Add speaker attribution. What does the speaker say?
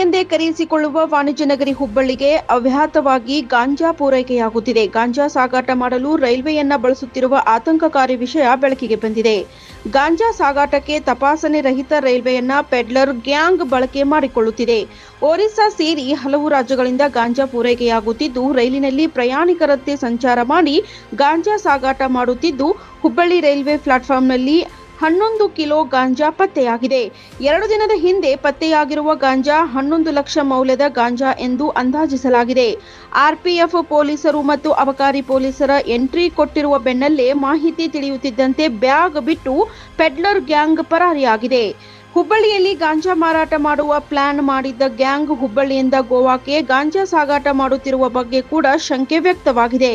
Speaker 1: ಎಂದೇ ಕರೆಯಿಸಿಕೊಳ್ಳುವ ವಾಣಿಜ್ಯ ನಗರಿ ಹುಬ್ಬಳ್ಳಿಗೆ ಅವ್ಯಾಹತವಾಗಿ ಗಾಂಜಾ ಪೂರೈಕೆಯಾಗುತ್ತಿದೆ. ಗಾಂಜಾ ಸಾಗಾಟ ಮಾಡಲು ರೈಲ್ವೆಯನ್ನ ಬಳಸುತ್ತಿರುವ ಆತಂಕಕಾರಿ ವಿಷಯ ಬೆಳಕಿಗೆ ಬಂದಿದೆ. ಗಾಂಜಾ ಸಾಗಾಟಕ್ಕೆ ತಪಾಸಣೆ ರಹಿತ ರೈಲ್ವೆಯನ್ನ ಪೆಡ್ಲರ್ ಗ್ಯಾಂಗ್ ಬಳಕೆ ಮಾಡಿಕೊಳ್ಳುತ್ತಿದೆ. ಒರಿಸ್ಸಾ ಸೇರಿ ಹಲವು ರಾಜ್ಯಗಳಿಂದ ಗಾಂಜಾ ಪೂರೈಕೆಯಾಗುತ್ತಿದ್ದು, ರೈಲಿನಲ್ಲಿ ಪ್ರಯಾಣಿಕರಂತೆ ಸಂಚಾರ ಮಾಡಿ ಗಾಂಜಾ ಸಾಗಾಟ ಮಾಡುತ್ತಿದ್ದು, ಹುಬ್ಬಳ್ಳಿ ರೈಲ್ವೆ ಪ್ಲಾಟ್ಫಾರ್ಮ್ನಲ್ಲಿ 11 ಕಿಲೋ ಗಾಂಜಾ ಪತ್ತೆಯಾಗಿದೆ. 2 ದಿನದ ಹಿಂದೆ ಪತ್ತೆಯಾಗಿರುವ ಗಾಂಜಾ 11 ಲಕ್ಷ ಮೌಲ್ಯದ ಗಾಂಜಾ ಎಂದು ಅಂದಾಜಿಸಲಾಗಿದೆ. ಆರ್ಪಿಎಫ್ ಪೊಲೀಸರು ಮತ್ತು ಅಬಕಾರಿ ಪೊಲೀಸರ ಎಂಟ್ರಿ ಕೊಟ್ಟಿರುವ ಬೆನ್ನಲ್ಲೇ ಮಾಹಿತಿ ತಿಳಿಯುತ್ತಿದ್ದಂತೆ ಬ್ಯಾಗ್ ಬಿಟ್ಟು ಪೆಡ್ಲರ್ ಗ್ಯಾಂಗ್ ಪರಾರಿಯಾಗಿದೆ. ಹುಬ್ಬಳ್ಳಿಯಲ್ಲಿ ಗಾಂಜಾ ಮಾರಾಟ ಮಾಡುವ ಪ್ಲಾನ್ ಮಾಡಿದ್ದ ಗ್ಯಾಂಗ್ ಹುಬ್ಬಳ್ಳಿಯಿಂದ ಗೋವಾಕ್ಕೆ ಗಾಂಜಾ ಸಾಗಾಟ ಮಾಡುತ್ತಿರುವ ಬಗ್ಗೆ ಕೂಡ ಶಂಕೆ ವ್ಯಕ್ತವಾಗಿದೆ.